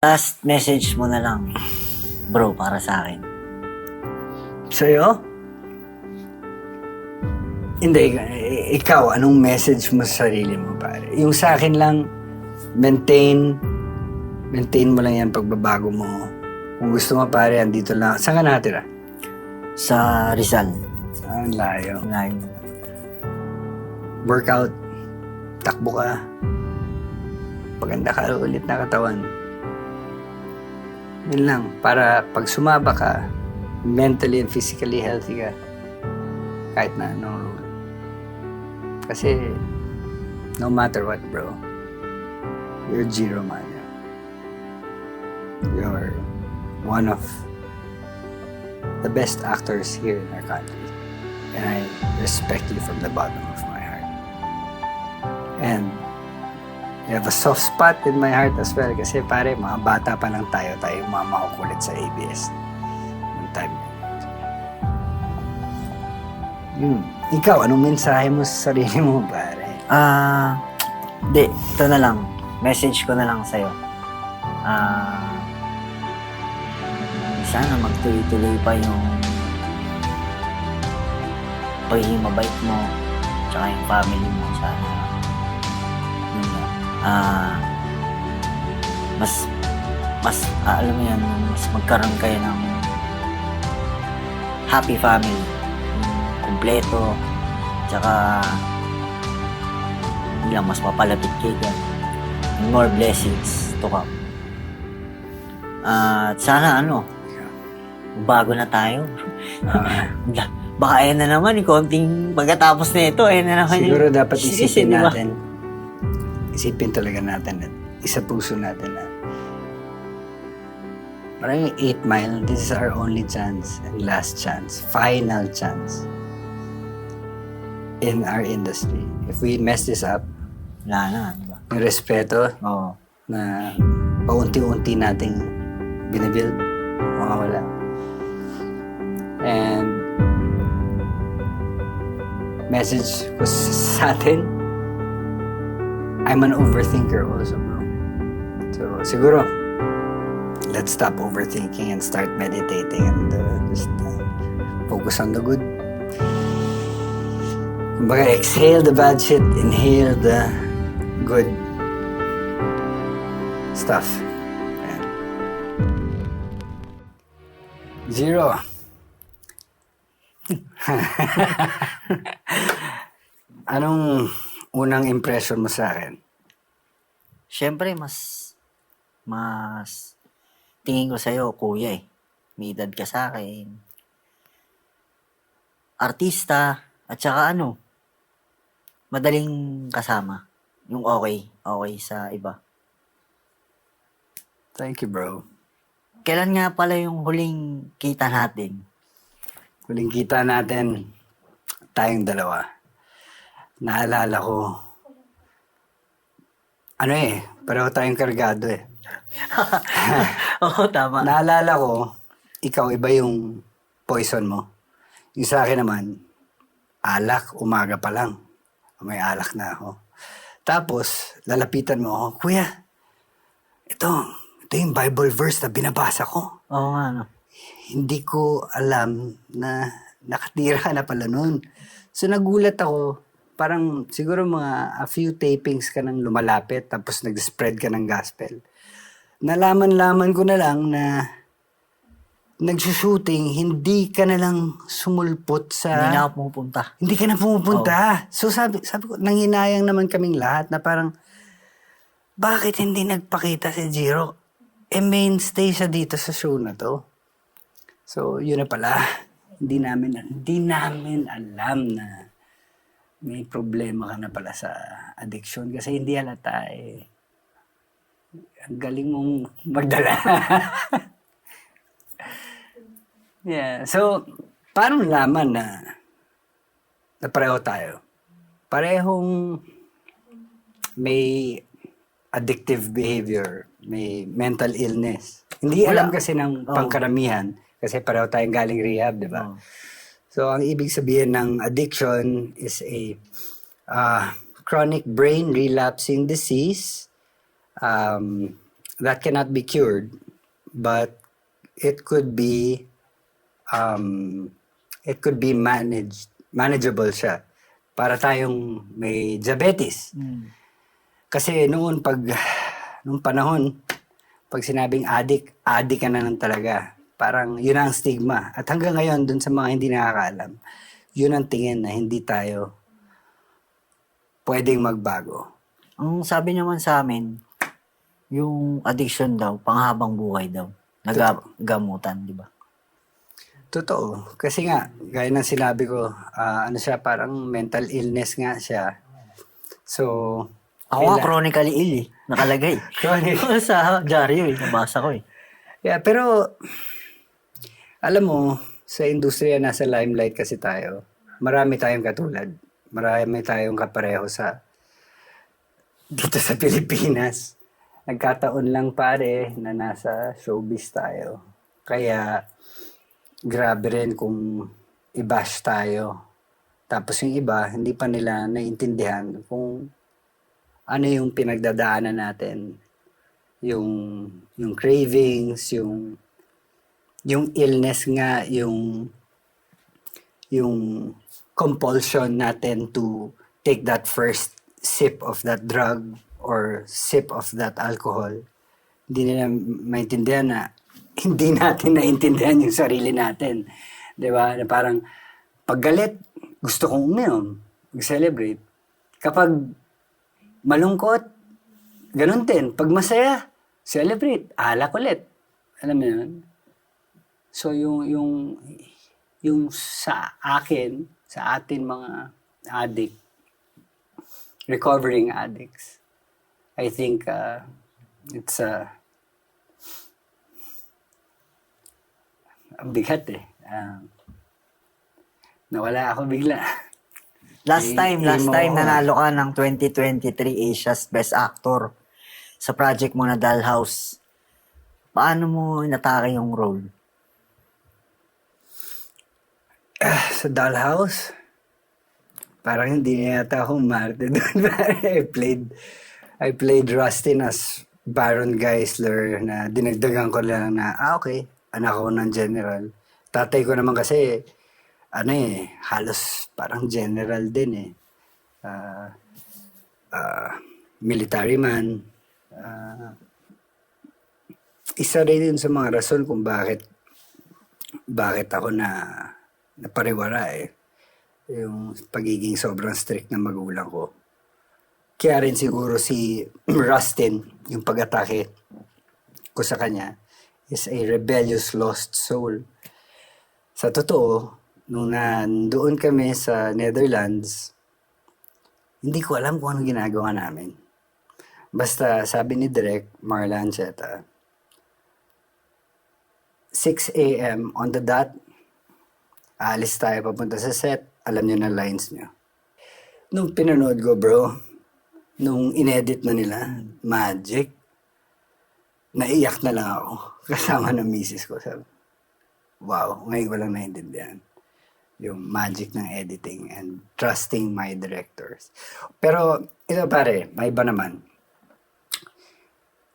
Last message mo na lang, bro, para sa akin. Sa'yo? Hindi, ikaw, anong message mo sa sarili mo, pare? Yung sa akin lang, maintain mo lang yan pagbabago mo. Kung gusto mo, pare, andito lang. Saan ka nakatira? Sa Rizal. Ang layo. Layo. Workout, takbo ka. Paganda ka ulit na katawan. Yun lang, para pag sumaba ka, mentally and physically healthy ka. Kahit na anong role. Kasi, no matter what, bro, you're Jiro man. You're one of the best actors here in our country. And I respect you from the bottom of my heart. And you have a soft spot in my heart as well kasi pare, mga bata pa lang tayo mga makukulit sa ABS. Yung time yun. Ikaw, anong mensahe mo sa sarili mo, pare? Ito na lang. Message ko na lang sa'yo. Sana magtuloy-tuloy pa yung pagiging mabait mo tsaka yung family mo. Sana yun nga. Alam mo yan, mas magkaroon kayo ng happy family. Kompleto. Tsaka hindi lang mas mapalapit kayo dyan. And more blessings to come. At sana bago na tayo. Baka ayan na naman, konting pagkatapos na ito, ayan na naman. Siguro dapat isipin diba? natin. Isipin talaga natin at isa puso natin na parang yung 8 Mile, this is our only chance and last chance, final chance in our industry. If we mess this up, Wala na, diba? yung respeto Oo. na paunti-unti nating binabuild, mawawala. And message ko sa atin, I'm an overthinker also, bro. So, siguro, let's stop overthinking and start meditating and just focus on the good. Kumbaga, exhale the bad shit, inhale the good stuff. Ayan. Zero. Anong unang impression mo sa akin? Siyempre, mas tingin ko sa'yo, kuya eh. May edad ka sa akin. Artista, at saka madaling kasama. Yung okay sa iba. Thank you, bro. Kailan nga pala yung huling kita natin? Huling kita natin, tayong dalawa. Naalala ko, pareho tayong kargado eh. Oo, tama. Naalala ko, ikaw iba yung poison mo. Yung sa akin naman, alak, umaga pa lang. May alak na ako. Tapos, lalapitan mo ako, Kuya, ito yung Bible verse na binabasa ko. Oo nga, Hindi ko alam na nakatira na pala nun. So nagulat ako, parang siguro a few tapings ka nang lumalapit tapos nag-spread ka ng gospel. Nalaman ko na lang na nagsushooting, hindi ka na lang sumulpot sa... Hindi na ako pumupunta. Hindi ka na pumupunta. So sabi ko, nanghinayang naman kaming lahat na parang, bakit hindi nagpakita si Jiro? Mainstay siya dito sa show na to. So, yun na pala. Hindi namin alam na may problema ka na pala sa addiction kasi hindi halata eh. Ang galing mong magdala. Yeah. So, paano nalaman na pareho tayo? Parehong may addictive behavior, may mental illness. Hindi alam kasi ng pangkaramihan kasi pareho tayong galing rehab, di ba? So, ang ibig sabihin ng addiction is a chronic brain relapsing disease that cannot be cured, but it could be manageable siya para tayong may diabetes. Kasi nung panahon, pag sinabing addict ka na lang talaga. Parang yun ang stigma. At hanggang ngayon, dun sa mga hindi nakakaalam, yun ang tingin na hindi tayo pwedeng magbago. Ang sabi naman sa amin, yung addiction daw, panghabang buhay daw. Nagamutan, di ba? Totoo. Kasi nga, gaya ng sinabi ko, ano siya, parang mental illness nga siya. So, Ako nga chronically ill eh. Nakalagay. Sa dyaryo eh. Nabasa ko eh. Yeah, pero alam mo, sa industriya nasa limelight kasi tayo. Marami tayong katulad. Marami tayong kapareho dito sa Pilipinas. Nagkataon lang pare na nasa showbiz tayo. Kaya grabe rin kung i-bash tayo. Tapos yung iba, hindi pa nila naiintindihan kung ano yung pinagdadaanan natin. Yung cravings, yung illness nga, yung compulsion natin to take that first sip of that drug or sip of that alcohol. Hindi nila maintindihan na hindi natin naintindihan yung sarili natin. Diba? Na parang paggalit, gusto kong uminom, mag-celebrate. Kapag malungkot, ganun din. Pag masaya, celebrate, alak ulit. Alam mo yun? So, yung sa akin, sa atin mga addict, recovering addicts, I think it's ang bigat eh. Nawala ako bigla. Last time nanalo ka ng 2023 Asia's Best Actor sa project mo na Dollhouse. Paano mo inatake yung role? Sa Dollhouse, parang hindi na yata akong marte doon. I played Rustin as Baron Geisler na dinagdagan ko lang na, okay, anak ko ng general. Tatay ko naman kasi, halos parang general din eh. Military man. Isa rin yun sa mga rason kung bakit ako napariwara eh. Yung pagiging sobrang strict ng magulang ko. Kaya rin siguro si Rustin, yung pag-atake ko sa kanya, is a rebellious lost soul. Sa totoo, nung nandoon kami sa Netherlands, hindi ko alam kung anong ginagawa namin. Basta sabi ni Direk Marla Ancheta, 6 a.m. on the dot, aalis tayo papunta sa set, alam nyo na lines nyo. Nung pinanood ko bro, nung inedit na nila, magic, naiyak na lang ako kasama ng misis ko. Sabi, wow, ngayon ko lang naiintindihan yung magic ng editing and trusting my directors. Pero ito pare, may iba naman.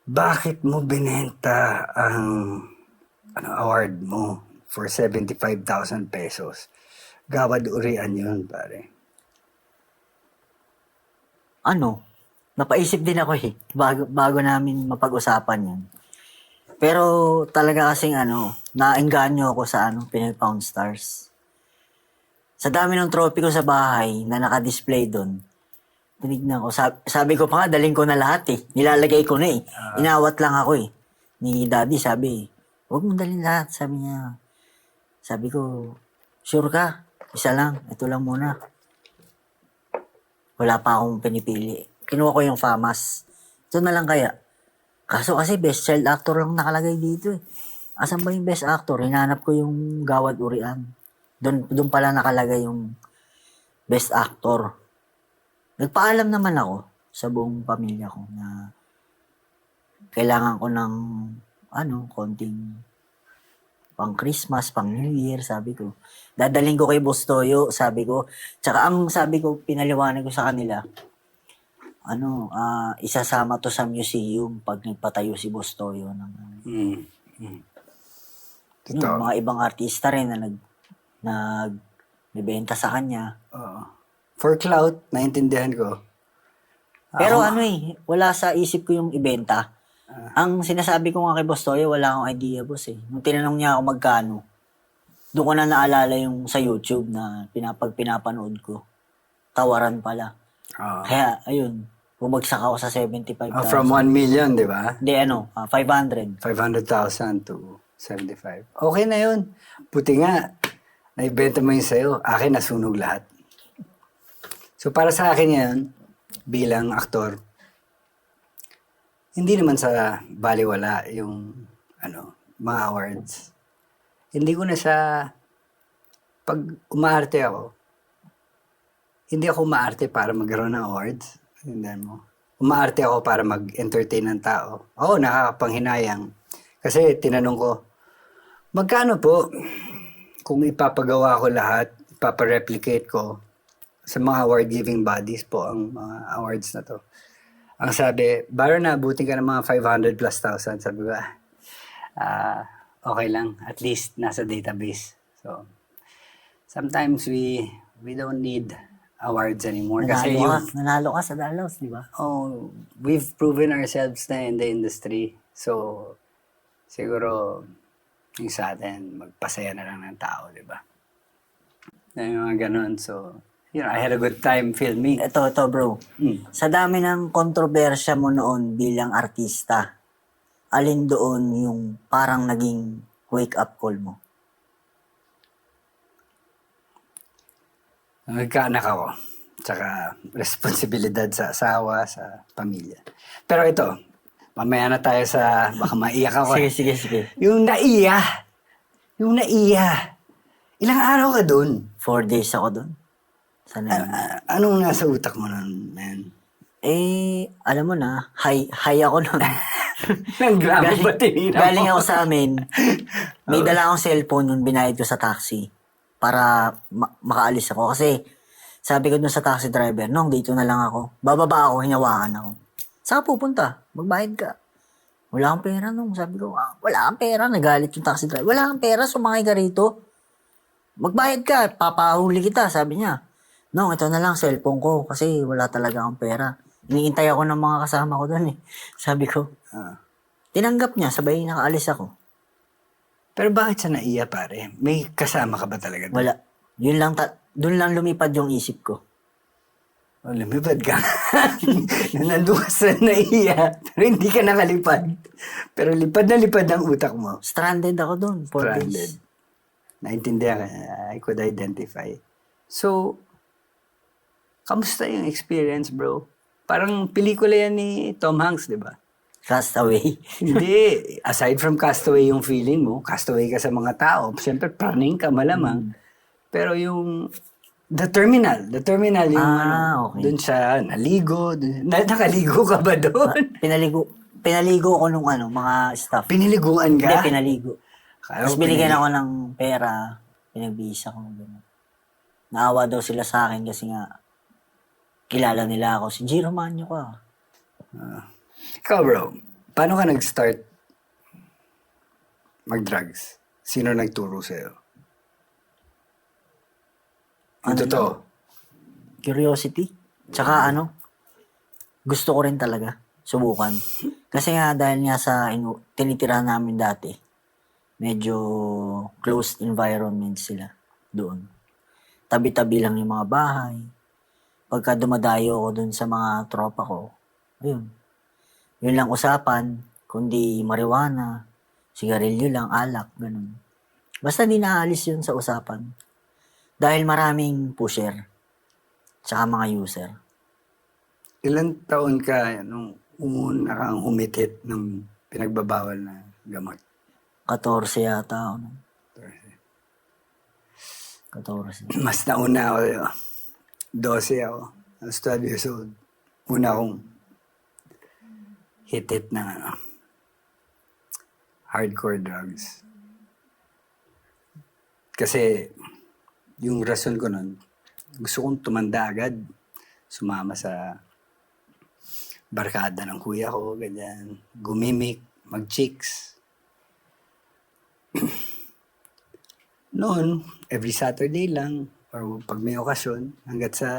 Bakit mo binenta ang award mo for 75,000 pesos? Gawad urian yun, pare. Napaisip din ako eh. Bago namin mapag-usapan yan. Pero talaga kasing naengganyo ako sa Pinoy Pound Stars. Sa dami ng trophy ko sa bahay na naka-display doon, tinignan ko. Sabi ko pa nga, daling ko na lahat eh. Nilalagay ko na eh. Inawat lang ako eh. Ni Daddy sabi, huwag mong dalhin lahat. Sabi niya. Sabi ko, sure ka? Isa lang. Ito lang muna. Wala pa akong pinipili. Kinuha ko yung FAMAS. Ito na lang kaya. Kaso kasi best child actor lang nakalagay dito eh. Asan ba yung best actor? Hinanap ko yung Gawad Urian. Doon pala nakalagay yung best actor. Nagpaalam naman ako sa buong pamilya ko na kailangan ko ng konting pang Christmas, pang New Year, sabi ko. Dadaling ko kay Boss Toyo, sabi ko. Tsaka ang sabi ko, pinaliwanag ko sa kanila, isasama to sa museum pag nagpatayo si Boss Toyo ng Mm. yun, Totoo. mga ibang artista rin na nagbebenta sa kanya. Oo. For clout, naintindihan ko. Pero wala sa isip ko yung ibenta. Ang sinasabi ko nga kay Boss Toyo, wala akong idea, boss eh. Nung tinanong niya ako magkano, doon ko na naalala yung sa YouTube na pinapanood ko. Tawaran pala. Oo. Kaya, ayun, bumagsak ako sa 75,000. From 1 million, di ba? Hindi, 500. 500,000 to 75. Okay na yun. Buti nga, naibenta mo yun sa'yo. Akin, nasunog lahat. So, para sa akin yan, bilang aktor, hindi naman sa baliwala yung mga awards. Hindi ko na sa pag umaarte ako, hindi ako umaarte para magkaroon ng awards. Hindi mo. Umaarte ako para mag-entertain ng tao. Oo, nakakapanghinayang. Kasi tinanong ko, magkano po kung ipapagawa ko lahat, ipapareplicate ko sa mga award-giving bodies po ang mga awards na to. Ang sabi, baro na abutin ka ng mga 500 plus thousand. Sabi ko, okay lang. At least nasa database. So, sometimes we don't need awards anymore. Kasi Nanalo ka sa Dalos, di ba? we've proven ourselves na in the industry. So, siguro, yung sa atin, magpasaya na lang ng tao, di ba? Yung mga ganun. So, I had a good time filming. Ito bro. Sa dami ng kontrobersya mo noon bilang artista, alin doon yung parang naging wake-up call mo? Nagkaanak ako. Tsaka responsibilidad sa asawa, sa pamilya. Pero ito, mamaya na tayo sa, baka maiyak ako. Sige. Yung naiya. Ilang araw ka dun? 4 days ako doon. Sana yun. Anong nasa utak mo nun, man? Alam mo na, high ako noon. Nang grabo ba tinira mo? Galing ako sa amin. May dala akong cellphone nung binayad ko sa taxi para makaalis ako. Kasi sabi ko dun sa taxi driver, Nong, dito na lang ako. Bababa ako, hinawakan ako. Saan ka pupunta? Magbayad ka. Wala kang pera, Nong. Sabi ko, wala kang pera. Nagalit yung taxi driver. Wala kang pera, sumakay ka rito. Magbayad ka, papahuli kita, sabi niya. Nong, ito na lang cellphone ko kasi wala talaga akong pera. Iniintay ako ng mga kasama ko doon eh. Sabi ko, tinanggap niya, sabay nakaalis ako. Pero bakit sa naiya, pare? May kasama ka ba talaga doon? Wala. Yun lang, doon lang lumipad yung isip ko. Lumipad ka. Nandun ka sa naiya, pero hindi ka nakalipad. Pero lipad na lipad ang utak mo. Stranded ako doon. 4 days. Naintindihan ka. I could identify. So, kamusta yung experience, bro? Parang pelikula yan ni Tom Hanks, di ba? Castaway. Hindi. Aside from Castaway yung feeling mo, Castaway ka sa mga tao. Siyempre, praning ka malamang. Pero yung The terminal yung Okay. doon siya naligo. Nakaligo ka ba doon? Pinaligo ko nung mga staff. Piniliguan ka? Hindi, pinaligo. Kaya Tapos binigyan ako ng pera. Pinagbisa ko. Ganun. Naawa daw sila sa akin kasi nga kilala nila ako. Si Giro Manyo ka. Ikaw, bro, paano ka nag-start mag-drugs? Sino nagturo sa'yo? Ang totoo. Curiosity. Tsaka gusto ko rin talaga subukan. Kasi nga dahil nga sa tinitira namin dati, medyo closed environment sila doon. Tabi-tabi lang yung mga bahay. Pagka dumadayo ako doon sa mga tropa ko, ayun. Yun lang usapan, kundi marijuana, sigarilyo lang, alak, ganun. Basta di naalis yun sa usapan. Dahil maraming pusher, tsaka mga user. Ilan taon ka nung una kang humitit ng pinagbabawal na gamot? 14 yata ako. 14. Mas nauna ako. 12 ako. I was 12 years old. Una akong hitit ng hardcore drugs. Kasi yung rason ko nun, gusto kong tumanda agad. Sumama sa barkada ng kuya ko, ganyan. Gumimik, mag-chicks. Noon, every Saturday lang, or pag may okasyon, hanggat sa,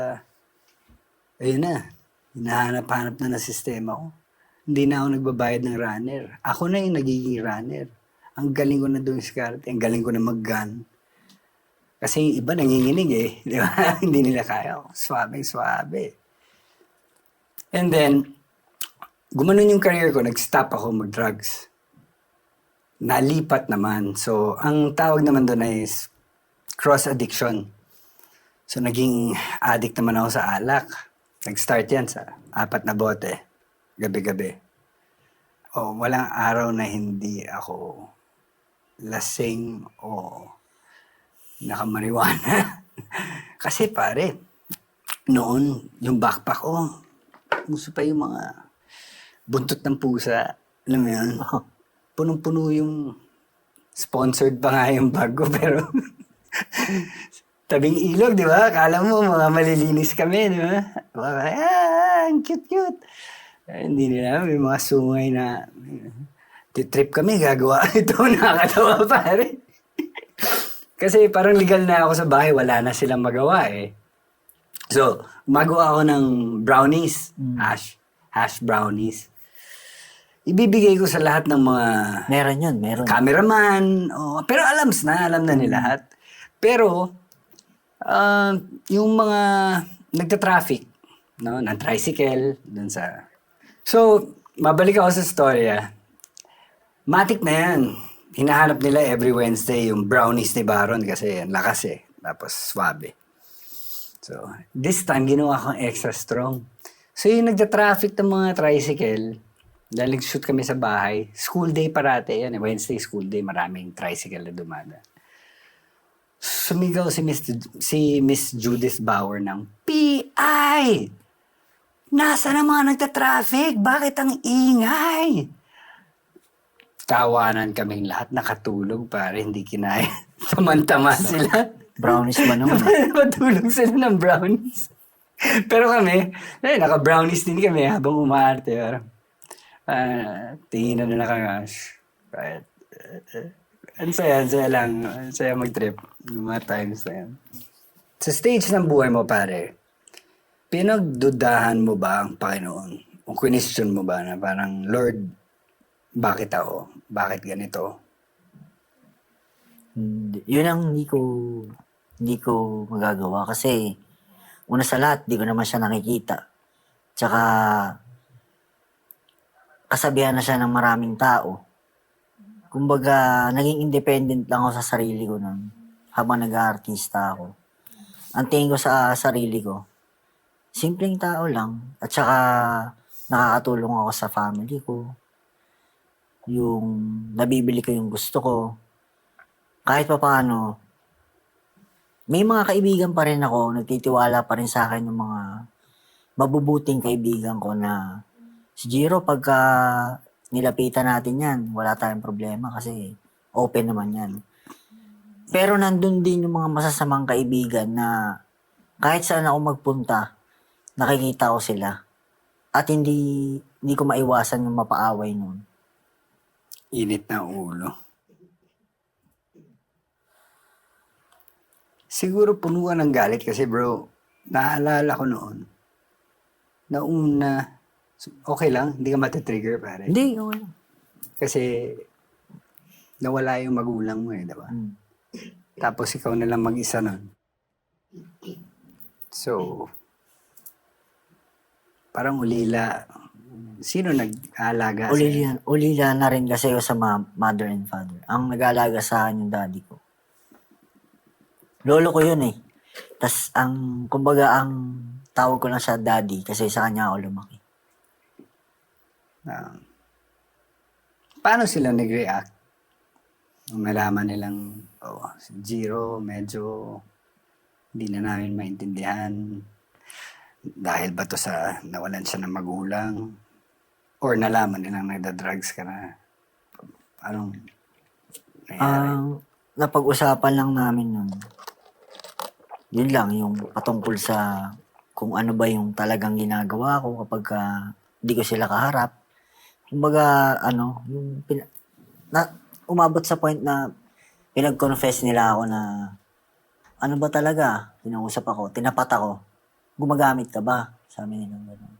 ayun na, hinahanap-hanap na ng sistema ko. Hindi na ako nagbabayad ng runner. Ako na yung nagiging runner. Ang galing ko na doon sa karate, ang galing ko na mag-gun. Kasi yung iba nanginginig eh, di ba? Hindi nila kaya. Swabe. And then, gumanon yung career ko, nag-stop ako mag-drugs. Nalipat naman. So, ang tawag naman doon is cross-addiction. So, naging addict naman ako sa alak. Nag-start yan sa 4 na bote, gabi-gabi. Walang araw na hindi ako lasing o nakamariwana. Kasi pare, noon, yung backpack ko, gusto pa yung mga buntot ng pusa. Alam mo yun? Punong-puno yung sponsored pa nga yung bag ko, pero tabing ilog, di ba? Akala mo, mga malilinis kami, di ba? Ang cute-cute. Hindi nila, may mga sungay na titrip kami, gagawa. Ito, nakakatawa pare. Kasi parang legal na ako sa bahay, wala na silang magawa eh. So, magawa ako ng brownies, hash brownies. Ibibigay ko sa lahat ng mga Meron yun, meron. cameraman. Pero alam na nila lahat. Pero, yung mga nagta-traffic, no, ng tricycle, dun sa... So, mabalik ako sa storya. Matik na yan. Hinahanap nila every Wednesday yung brownies ni Baron kasi ang lakas eh. Tapos swabe. So, this time, ginawa kong extra strong. So, yung nagta-traffic ng mga tricycle, dahil nag-shoot kami sa bahay, school day parate yan. Wednesday school day, maraming tricycle na dumada. Sumigaw si Miss Judith Bauer ng PI! Nasa na mga nagta-traffic? Bakit ang ingay? Tawanan kaming lahat, nakatulog pare, hindi kinaya. Tamang-tama sila. Brownies ba naman? Matulog sila ng brownies. Pero kami, naka-brownies din kami habang umaarte. Tingin na naka-gosh. Right. Ang saya lang. Ang saya mag-trip. Yung mga times na yan. Sa stage ng buhay mo, pare, pinagdudahan mo ba ang Panginoon? O question mo ba na parang, Lord, bakit ako? Bakit ganito? Yun ang hindi ko magagawa kasi una sa lahat, di ko naman siya nakikita. Tsaka kasabihan na siya ng maraming tao. Kumbaga, naging independent lang ako sa sarili ko nun habang nag-aartista ako. Ang tingin ko sa sarili ko, simpleng tao lang. At saka nakakatulong ako sa family ko. Yung nabibili ko yung gusto ko. Kahit pa paano, may mga kaibigan pa rin ako, nagtitiwala pa rin sa akin yung mga mabubuting kaibigan ko na si Jiro, pagka nilapitan natin yan, wala tayong problema kasi open naman yan. Pero nandun din yung mga masasamang kaibigan na kahit saan ako magpunta, nakikita ko sila. At hindi ko maiwasan yung mapaaway nun. Init na ulo. Siguro punuan ng galit kasi bro, naalala ko noon, na una, okay lang, hindi ka matitrigger pare. Hindi, okay lang. Kasi nawala yung magulang mo eh, diba? Tapos ikaw na lang mag-isa nun. So, parang ulila. Sino nag-aalaga? Ulila na rin kasi ako sa mother and father. Ang nag-aalaga sa akin yung daddy ko. Lolo ko yun eh. Tas kumbaga ang tawag ko lang siya daddy kasi sa kanya ako lumaki. Paano sila nag-react? Nung nalaman nilang, si Jiro medyo hindi na namin maintindihan dahil ba to sa nawalan siya ng magulang or nalaman nilang nagda-drugs ka na. Anong nangyari? Napag-usapan lang namin nun. Yun lang, yung patungkol sa kung ano ba yung talagang ginagawa ko kapag Hindi ko sila kaharap. Kumbaga, umabot sa point na pinag-confess nila ako na, ano ba talaga? Kinausap ako, tinapat ako. Gumagamit ka ba? Sabi nila gano'n.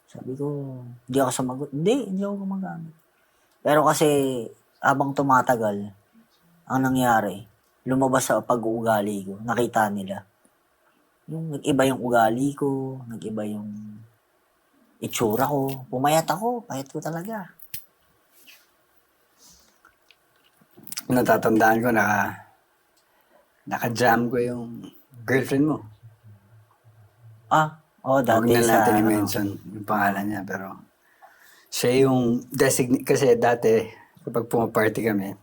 Sabi ko, hindi ako sumagot. Hindi ako gumagamit. Pero kasi, habang tumatagal, ang nangyari, lumabas sa pag-uugali ko. Nakita nila. Yung nag-iba yung ugali ko, nag-iba yung itsura ko. Pumayat ako. Payat ko talaga. Natatandaan ko naka-jam ko yung girlfriend mo. Oo, Huwag dati na sa, natin i-mention yung pangalan niya, pero siya yung kasi dati, kapag pumaparty kami,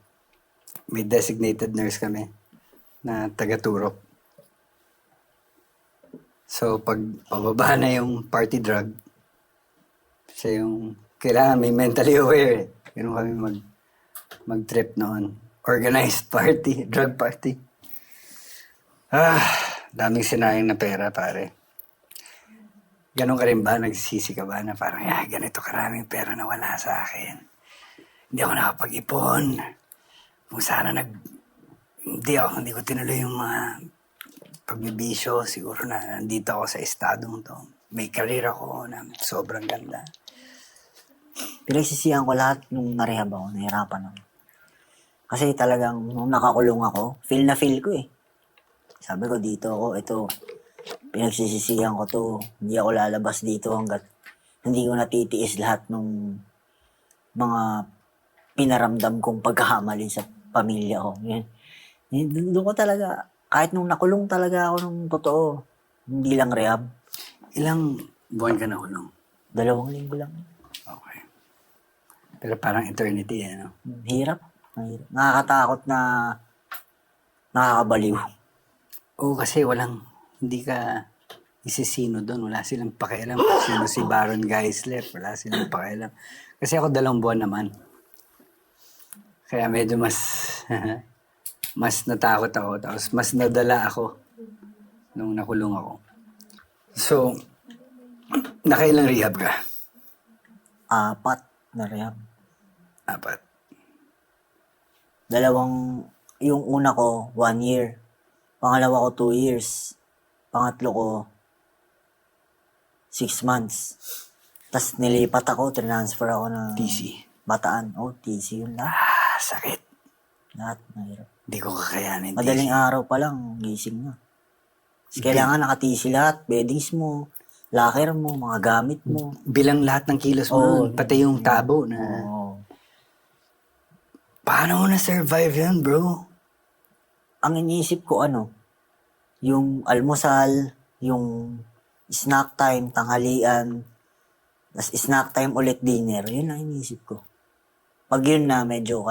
may designated nurse kami na taga-turok. So, pag pababa na yung party drug, siya yung kailangan may mentally aware. Ganun kami mag-trip noon. Organized party, drug party. Daming sinayang na pera, pare. Ganon ka rin ba? Nagsisi ka ba na parang, ganito karaming pera na wala sa akin. Hindi ako nakapag-ipon. Kung sana hindi ko tinuloy yung mga pagbibisyo. Siguro na nandito ako sa estadong to. May career ako na sobrang ganda. Pinagsisihan ko lahat nung narehab ako, nahirapan ako. Kasi talagang nung nakakulong ako, feel ko eh. Sabi ko dito ako, ito, pinagsisisihan ko to. Hindi ako lalabas dito hanggat hindi ko natitiis lahat nung mga pinaramdam kong pagkakamali sa pamilya ko. Doon ko talaga, kahit nung nakulong talaga ako nung totoo, hindi lang rehab, Ilang buwan ka nakulong? 2 linggo lang. Okay. Pero parang eternity, no? Hirap. Nakakatakot na nakakabaliw. Oo, kasi hindi ka isisino doon. Wala silang pakialam kung sino si Baron Geisler. Wala silang pakialam. Kasi ako 2 buwan naman. Kaya medyo mas natakot ako. Tapos mas nadala ako nung nakulong ako. So, nakailang rehab ka? 4 na rehab. 4. Yung una ko, 1 year. Pangalawa ko, 2 years. Pangatlo ko, 6 months. Tapos nilipat ako, transfer ako ng TC. Bataan. TC yun lahat. Sakit. Lahat, mahirap. Hindi ko kakayanin. Madaling araw pa lang, gising na. Tapos kailangan naka-TC lahat, beddings mo, locker mo, mga gamit mo. Bilang lahat ng kilos mo, pati yung tabo na... Paano mo na-survive yun, bro? Ang iniisip ko yung almusal, yung snack time, tanghalian, tas snack time ulit dinner, yun ang iniisip ko. Pag yun na medyo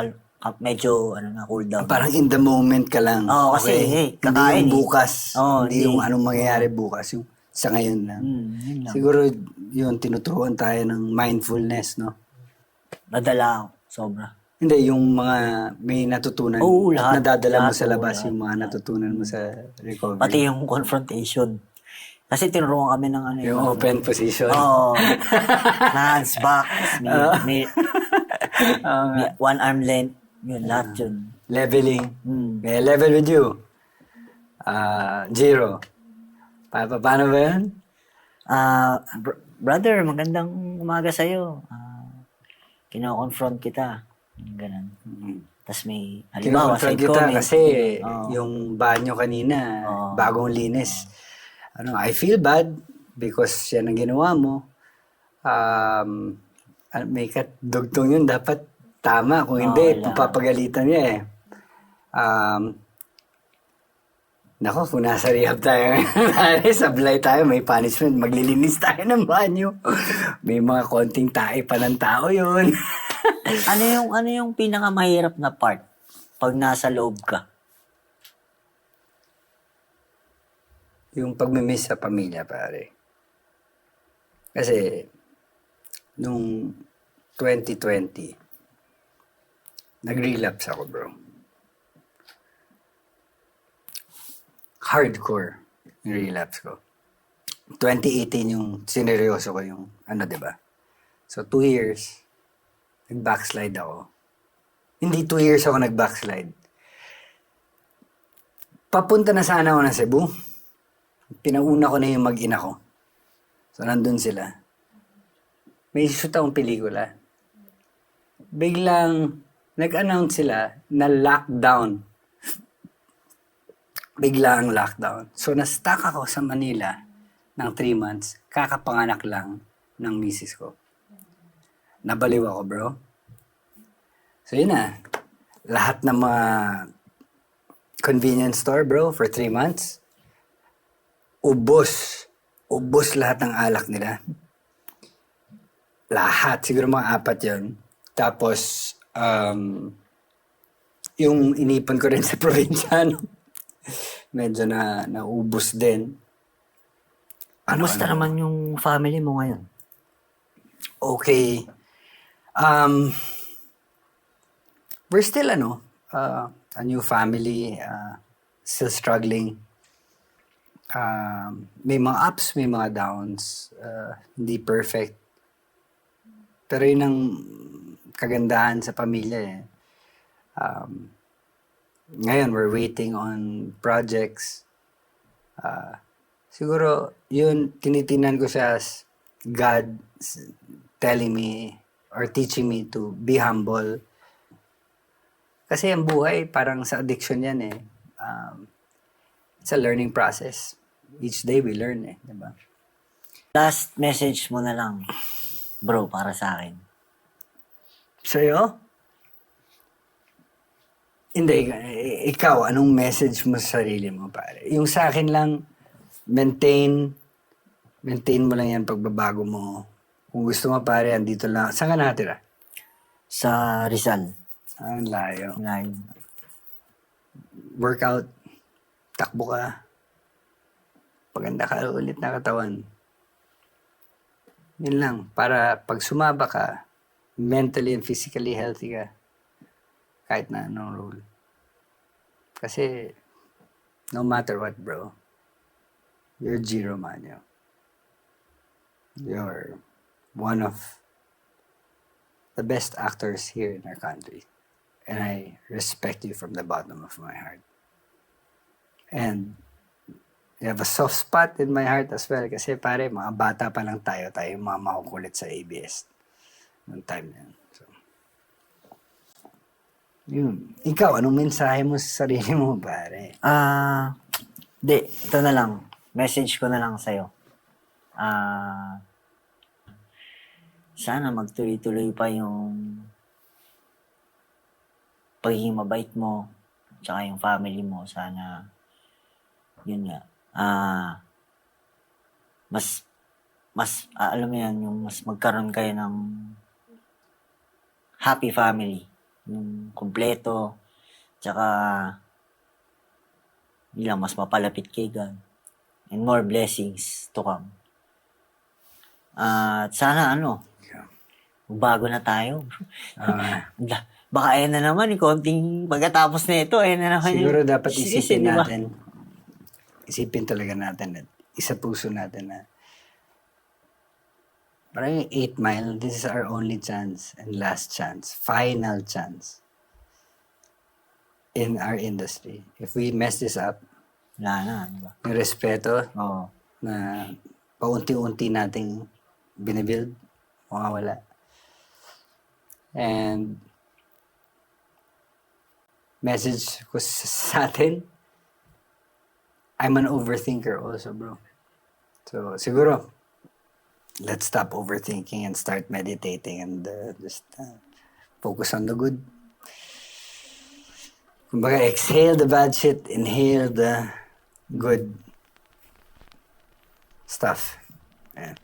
cool down. Parang in the moment ka lang. Oo, kasi, Hindi kakain yung bukas. Hindi yung anong mangyayari bukas. Yung sa ngayon lang. yun lang. Siguro yun, tinuturuan tayo ng mindfulness, no? Nadala ako, sobra. Hindi, yung mga may natutunan. Oo, lahat. Nadadala mo Lahat, sa labas lahat. yung mga natutunan mo sa recovery. Pati yung confrontation. Kasi tinuruan kami ng yung open position. Hands back, may one arm length, yun, lahat yun. Leveling. May level with you. Zero. Paano ba yun? Brother, magandang umaga sa'yo. Kino-confront kita. Ganun. Tapos may, halimbawa, Kino-confront side kita comment. kasi yung banyo kanina, bagong linis. I feel bad because yan ang ginawa mo. May katdugtong yun, dapat tama. Kung hindi, papagalitan niya eh. Nako, kung nasa rehab tayo, sablay tayo, may punishment, maglilinis tayo ng banyo. May mga konting tae pa ng tao yun. Ano yung pinakamahirap na part pag nasa loob ka? Yung pagmimiss sa pamilya, pare. Kasi, nung 2020, nag-relapse ako, bro. Hardcore yung relapse ko. 2018 yung sineryoso ko yung, diba? So, 2 years, nag-backslide ako. Hindi 2 years ako nag-backslide. Papunta na sana ako ng Cebu. Pinauna ko na yung mag-ina ko. So, nandun sila. May shoot akong pelikula. Biglang, nag-announce sila na lockdown. Bigla ang lockdown. So, na-stuck ako sa Manila ng 3 months. Kakapanganak lang ng misis ko. Nabaliw ako, bro. So, yun na. Lahat ng mga convenience store, bro, for 3 months. Ubos. Ubos lahat ng alak nila. Lahat. Siguro mga 4 yun. Tapos, yung inipon ko rin sa probinsyano, medyo naubos din. Kumusta naman yung family mo ngayon? Okay. We're still, a new family, still struggling. May mga ups, may mga downs. Hindi perfect. Pero yun ang kagandahan sa pamilya eh. Ngayon, we're waiting on projects. Siguro, yun, tinitinan ko siya as God telling me or teaching me to be humble. Kasi ang buhay, parang sa addiction yan eh. It's a learning process. Each day we learn eh, di ba? Last message mo na lang, bro, para sa akin. Sa'yo? Hindi, ikaw, anong message mo sa sarili mo, pare? Yung sa akin lang, maintain mo lang yan pagbabago mo. Kung gusto mo, pare, andito lang. Saan ka nakatira? Sa Rizal. Ang layo. Ngayon. Workout, takbo ka. Paganda ka ulit na katawan. Yun lang, para pag sumaba ka, mentally and physically healthy ka. Kahit na anong role. Kasi, no matter what, bro, you're Jiro Manyo. You're one of the best actors here in our country. And I respect you from the bottom of my heart. And you have a soft spot in my heart as well. Kasi pare, mga bata pa lang tayo yung mga makukulit sa ABS. Noong time na yun. So, yun. Ikaw, anong mensahe mo sa sarili mo, pare? Ito na lang. Message ko na lang sa'yo. Sana magtuloy-tuloy pa yung pagiging mabait mo, tsaka yung family mo. Sana, yun nga, alam mo yan, yung mas magkaroon kayo ng happy family. Yung kumpleto, tsaka, yun lang, mas mapalapit kay God. And more blessings to come. At sana, bago na tayo. Baka ayan na naman, konting pagkatapos na ito, ayan na naman. Siguro dapat isipin diba? natin. Isipin talaga natin at isa puso natin na parang yung 8 Mile, this is our only chance and last chance, final chance in our industry. If we mess this up, Wala na, diba? yung respeto Oo. na paunti-unti nating binibuild, mawawala. And message ko sa atin, I'm an overthinker also, bro. So, siguro, let's stop overthinking and start meditating and just focus on the good. Kumbaga, exhale the bad shit, inhale the good stuff. Yeah.